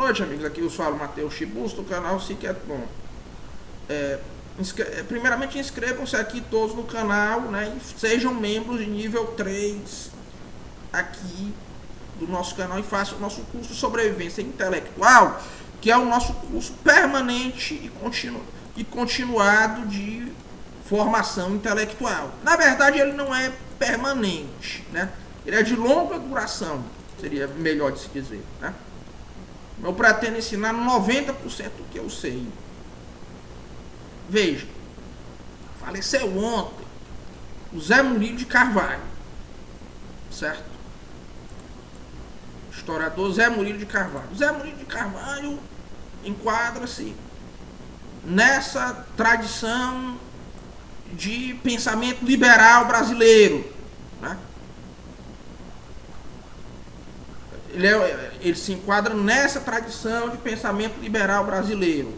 noite, amigos. Aqui eu falo Matheus Chibus, do canal Sequer Bom. Primeiramente, inscrevam-se aqui todos no canal, né? E sejam membros de nível 3 aqui do nosso canal e façam o nosso curso de sobrevivência intelectual, que é o nosso curso permanente e continuado de formação intelectual. Na verdade, ele não é permanente, né? Ele é de longa duração, seria melhor de se dizer, né? Eu pretendo ensinar 90% do que eu sei. Veja, faleceu ontem o Zé Murilo de Carvalho, certo? Historiador Zé Murilo de Carvalho. Zé Murilo de Carvalho enquadra-se nessa tradição de pensamento liberal brasileiro, né? Ele se enquadra nessa tradição de pensamento liberal brasileiro,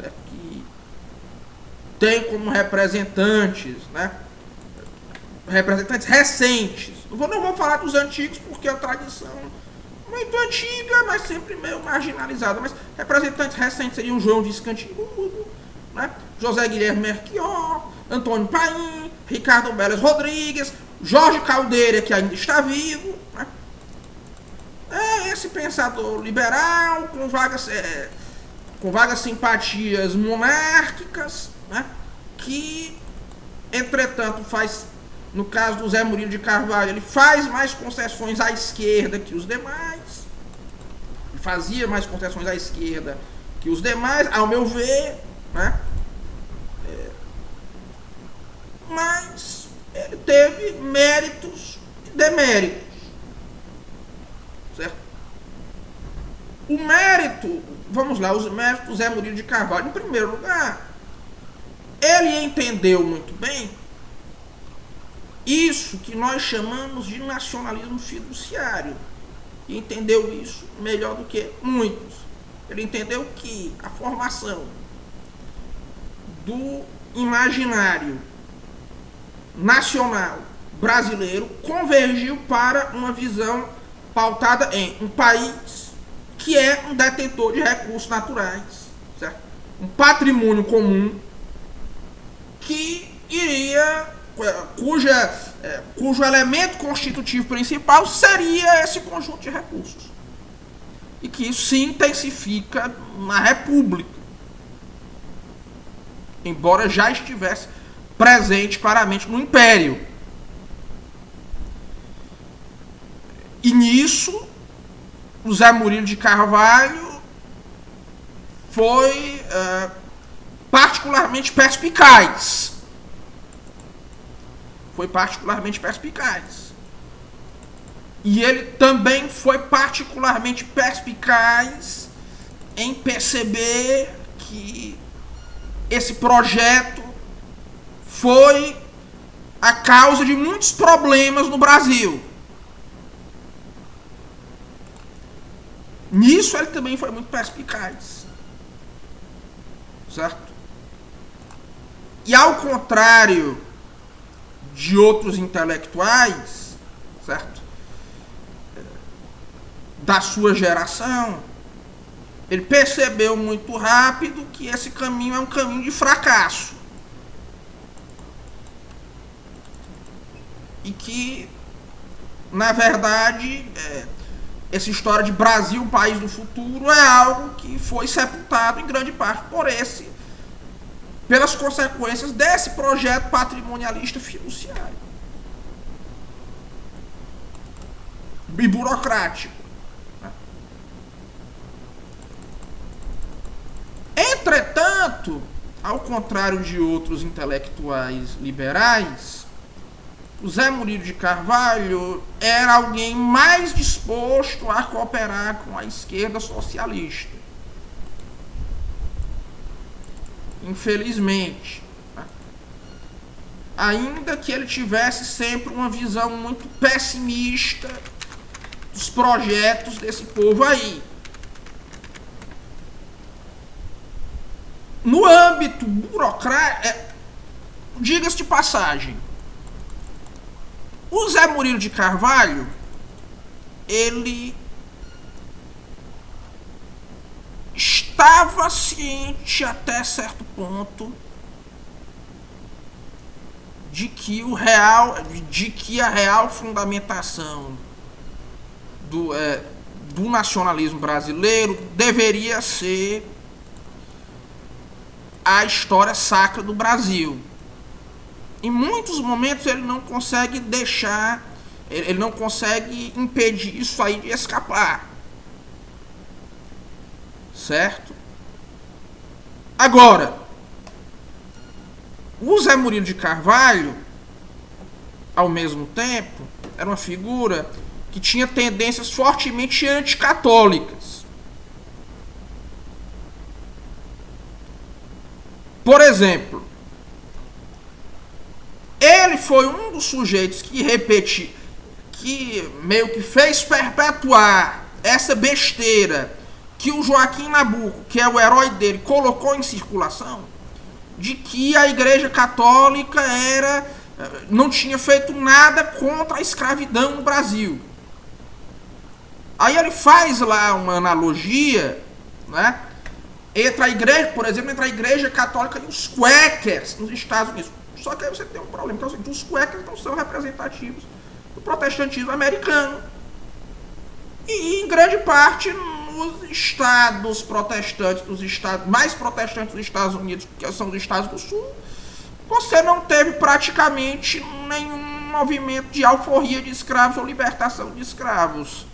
certo? Que tem como representantes, né? Representantes recentes. Não vou falar dos antigos porque a tradição muito antiga, mas sempre meio marginalizada. Mas representantes recentes seriam João Visconti, né? José Guilherme Melchior, Antônio Paim, Ricardo Belas Rodrigues, Jorge Caldeira, que ainda está vivo, né? É esse pensador liberal com vagas simpatias monárquicas, né? Que, entretanto, no caso do Zé Murilo de Carvalho, ele faz mais concessões à esquerda que os demais. Ele fazia mais concessões à esquerda que os demais, ao meu ver, né? Mas ele teve méritos e deméritos, certo? O mérito, vamos lá, os méritos do Zé Murilo de Carvalho. Em primeiro lugar, ele entendeu muito bem isso que nós chamamos de nacionalismo fiduciário. E entendeu isso melhor do que muitos. Ele entendeu que a formação do imaginário nacional brasileiro convergiu para uma visão pautada em um país que é um detentor de recursos naturais, certo? Um patrimônio comum que cujo elemento constitutivo principal seria esse conjunto de recursos. E que isso se intensifica na República, embora já estivesse presente claramente no Império. E nisso, o Zé Murilo de Carvalho foi particularmente perspicaz. E ele também foi particularmente perspicaz em perceber que esse projeto foi a causa de muitos problemas no Brasil. Nisso ele também foi muito perspicaz, certo? E ao contrário de outros intelectuais, certo? Da sua geração, ele percebeu muito rápido que esse caminho é um caminho de fracasso. E que, na verdade, essa história de Brasil, país do futuro, é algo que foi sepultado em grande parte pelas consequências desse projeto patrimonialista fiduciário e burocrático. Entretanto, ao contrário de outros intelectuais liberais, o Zé Murilo de Carvalho era alguém mais disposto a cooperar com a esquerda socialista. Infelizmente, ainda que ele tivesse sempre uma visão muito pessimista dos projetos desse povo aí. No âmbito burocrático, diga-se de passagem, o Zé Murilo de Carvalho, ele estava ciente até certo ponto de que a real fundamentação do nacionalismo brasileiro deveria ser a história sacra do Brasil. Em muitos momentos ele não consegue impedir isso aí de escapar. Certo? Agora, o Zé Murilo de Carvalho, ao mesmo tempo, era uma figura que tinha tendências fortemente anticatólicas. Por exemplo, ele foi um dos sujeitos que meio que fez perpetuar essa besteira que o Joaquim Nabuco, que é o herói dele, colocou em circulação, de que a Igreja Católica não tinha feito nada contra a escravidão no Brasil. Aí ele faz lá uma analogia, né, entre a igreja, por exemplo, entre a Igreja Católica e os Quakers nos Estados Unidos. Só que aí você tem um problema, que é o seguinte: os Quakers não são representativos do protestantismo americano. E em grande parte nos estados protestantes, dos estados mais protestantes dos Estados Unidos, que são os estados do sul, você não teve praticamente nenhum movimento de alforria de escravos ou libertação de escravos.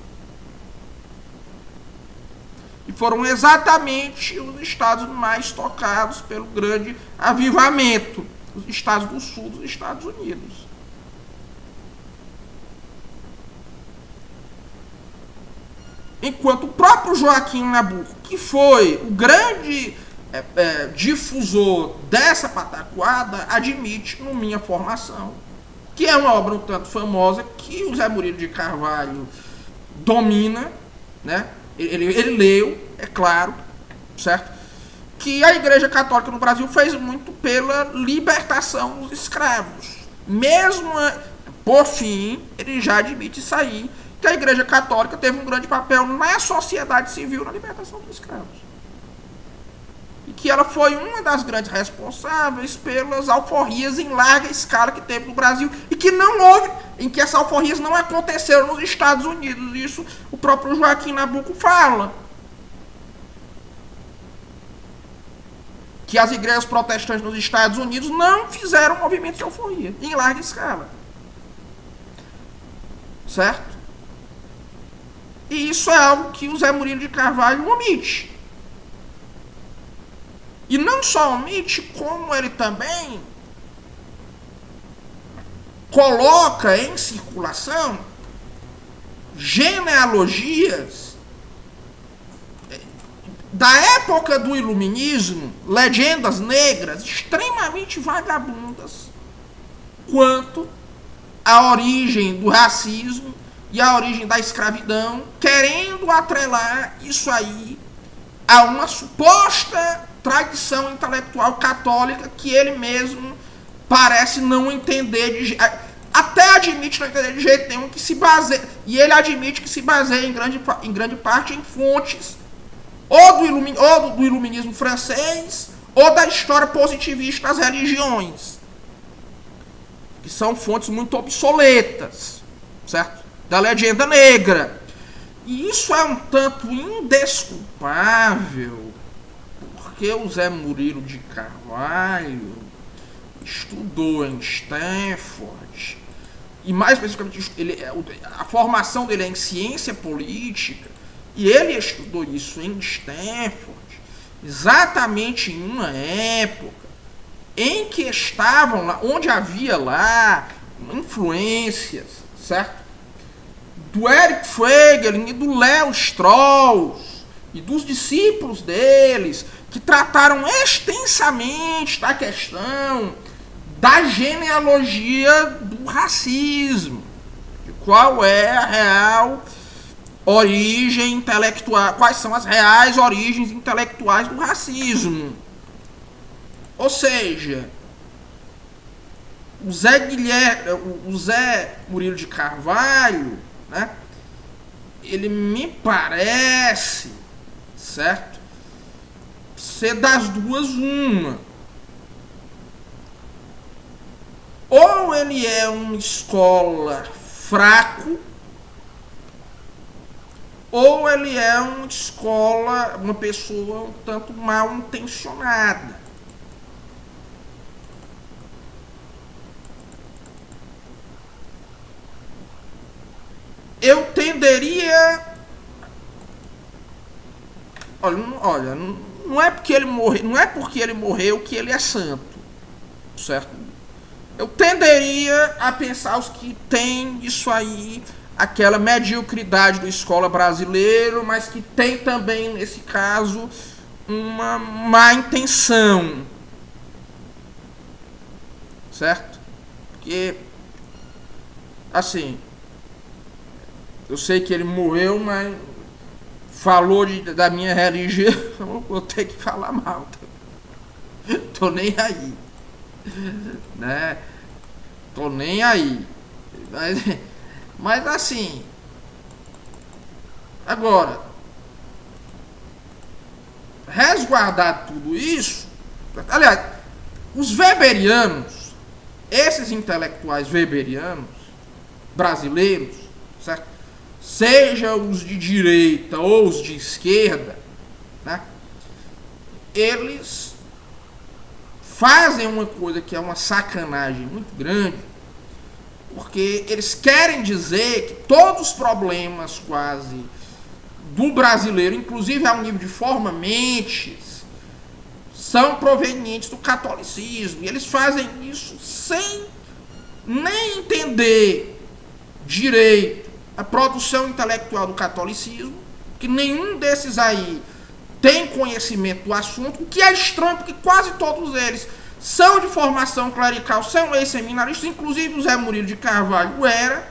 E foram exatamente os estados mais tocados pelo grande avivamento, os estados do sul dos Estados Unidos. Enquanto o próprio Joaquim Nabuco, que foi o grande difusor dessa pataquada, admite, no Minha Formação, que é uma obra um tanto famosa, que o Zé Murilo de Carvalho domina, né? Ele leu, é claro, certo? Que a Igreja Católica no Brasil fez muito pela libertação dos escravos. Mesmo por fim, ele já admite isso aí, que a Igreja Católica teve um grande papel na sociedade civil na libertação dos escravos. E que ela foi uma das grandes responsáveis pelas alforrias em larga escala que teve no Brasil, e que não houve, em que essas alforrias não aconteceram nos Estados Unidos. Isso o próprio Joaquim Nabuco fala. Que as igrejas protestantes nos Estados Unidos não fizeram movimento de alforria em larga escala. Certo? E isso é algo que o Zé Murilo de Carvalho omite. E não só omite, como ele também coloca em circulação genealogias da época do Iluminismo, legendas negras extremamente vagabundas quanto à origem do racismo e à origem da escravidão, querendo atrelar isso aí a uma suposta tradição intelectual católica que ele mesmo parece não entender, até admite não entender de jeito nenhum, que se baseia, e ele admite que se baseia em grande parte em fontes ou do iluminismo francês ou da história positivista das religiões, que são fontes muito obsoletas, certo? Da legenda negra. E isso é um tanto indesculpável, porque o Zé Murilo de Carvalho estudou em Stanford, e mais especificamente a formação dele é em ciência política, e ele estudou isso em Stanford exatamente em uma época em que estavam lá, onde havia lá influências, certo? Do Eric Feiglin e do Léo Strauss e dos discípulos deles, que trataram extensamente da questão da genealogia do racismo, de qual é a real origem intelectual, quais são as reais origens intelectuais do racismo. Ou seja, o Zé Murilo de Carvalho, né, ele me parece, certo, ser das duas uma. Ou ele é uma escola fraco, ou ele é uma escola, uma pessoa um tanto mal intencionada. Eu tenderia... Olha, não é porque ele morreu, não é porque ele morreu que ele é santo, certo? Eu tenderia a pensar os que tem isso aí, aquela mediocridade do escola brasileiro, mas que tem também, nesse caso, uma má intenção. Certo? Porque, assim, eu sei que ele morreu, mas falou da minha religião, eu vou ter que falar mal. Tô nem aí. Né? Tô nem aí. Mas assim, agora, resguardar tudo isso, aliás, os weberianos, esses intelectuais weberianos brasileiros, certo? Seja os de direita ou os de esquerda, né? Eles fazem uma coisa que é uma sacanagem muito grande, porque eles querem dizer que todos os problemas quase do brasileiro, inclusive ao nível de forma-mentes, são provenientes do catolicismo. E eles fazem isso sem nem entender direito a produção intelectual do catolicismo, que nenhum desses aí tem conhecimento do assunto, o que é estranho, porque quase todos eles são de formação clerical, são ex-seminaristas, inclusive o Zé Murilo de Carvalho era,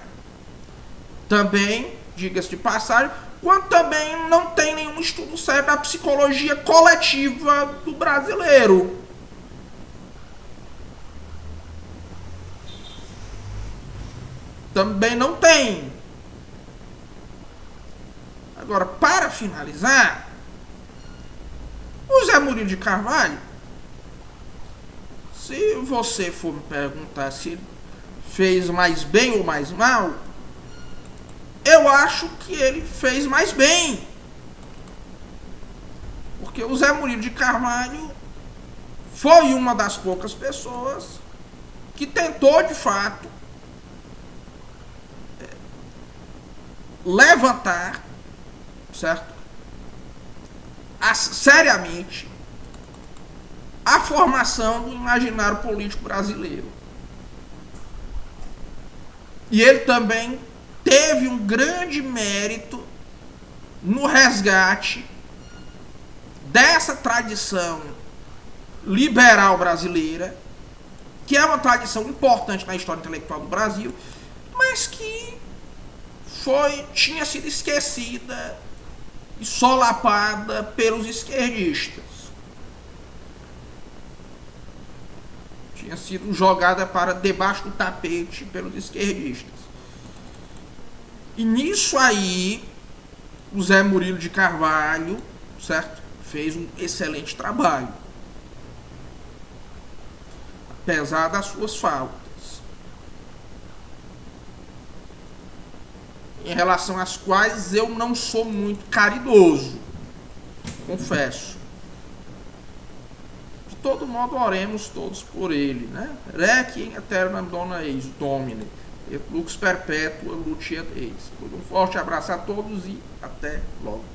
também, diga-se de passagem, quanto também não tem nenhum estudo sério da psicologia coletiva do brasileiro. Também não tem. Agora, para finalizar, o Zé Murilo de Carvalho, se você for me perguntar se ele fez mais bem ou mais mal, eu acho que ele fez mais bem. Porque o Zé Murilo de Carvalho foi uma das poucas pessoas que tentou, de fato, levantar, certo? Seriamente a formação do imaginário político brasileiro. E ele também teve um grande mérito no resgate dessa tradição liberal brasileira, que é uma tradição importante na história intelectual do Brasil, mas que tinha sido esquecida e solapada pelos esquerdistas. Tinha sido jogada para debaixo do tapete pelos esquerdistas. E nisso aí, o Zé Murilo de Carvalho, certo? Fez um excelente trabalho. Apesar das suas faltas. Em relação às quais eu não sou muito caridoso, confesso. De todo modo, oremos todos por ele, né? Requiem aeternam dona eis domine, et lux perpetua luceat eis. Um forte abraço a todos e até logo.